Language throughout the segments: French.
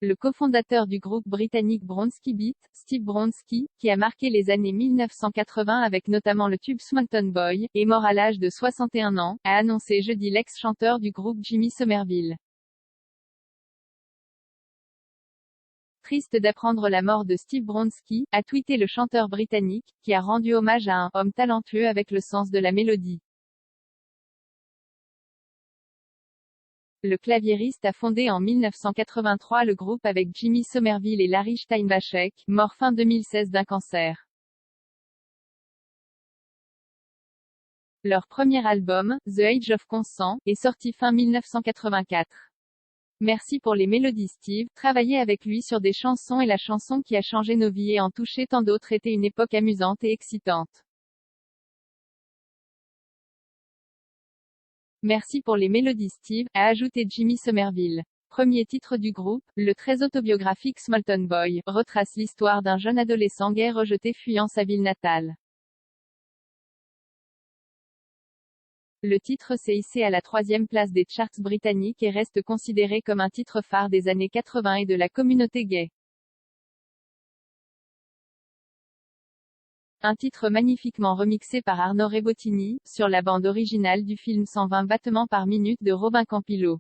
Le cofondateur du groupe britannique Bronski Beat, Steve Bronski, qui a marqué les années 1980 avec notamment le tube Swanton Boy, est mort à l'âge de 61 ans, a annoncé jeudi l'ex-chanteur du groupe Jimmy Somerville. Triste d'apprendre la mort de Steve Bronski, a tweeté le chanteur britannique, qui a rendu hommage à un homme talentueux avec le sens de la mélodie. Le claviériste a fondé en 1983 le groupe avec Jimmy Somerville et Larry Steinbachek, mort fin 2016 d'un cancer. Leur premier album, The Age of Consent, est sorti fin 1984. Merci pour les mélodies Steve, travailler avec lui sur des chansons et la chanson qui a changé nos vies et en touché tant d'autres était une époque amusante et excitante. Merci pour les mélodies Steve, a ajouté Jimmy Somerville. Premier titre du groupe, le très autobiographique Smallton Boy, retrace l'histoire d'un jeune adolescent gay rejeté fuyant sa ville natale. Le titre s'est hissé à la 3e place des charts britanniques et reste considéré comme un titre phare des années 80 et de la communauté gay. Un titre magnifiquement remixé par Arnaud Rebottini, sur la bande originale du film 120 battements par minute de Robin Campillo.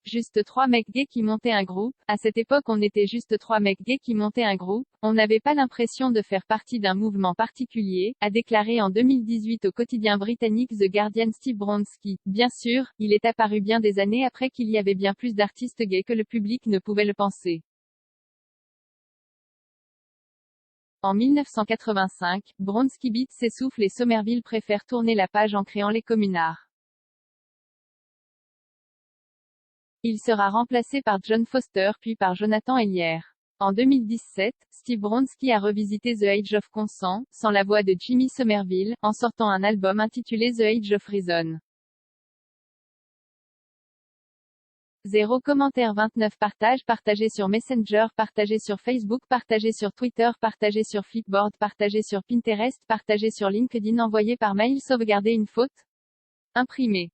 Juste 3 mecs gays qui montaient un groupe, à cette époque on était juste 3 mecs gays qui montaient un groupe, on n'avait pas l'impression de faire partie d'un mouvement particulier, a déclaré en 2018 au quotidien britannique The Guardian Steve Bronski. Bien sûr, il est apparu bien des années après qu'il y avait bien plus d'artistes gays que le public ne pouvait le penser. En 1985, Bronski Beat s'essouffle et Somerville préfère tourner la page en créant les Communards. Il sera remplacé par John Foster puis par Jonathan Hellier. En 2017, Steve Bronski a revisité The Age of Consent, sans la voix de Jimmy Somerville, en sortant un album intitulé The Age of Reason. 0 commentaires 29 partages partagé sur Messenger, partagé sur Facebook, partagé sur Twitter, partagé sur Flipboard, partagé sur Pinterest, partagé sur LinkedIn, envoyé par mail, sauvegarder une faute, imprimé.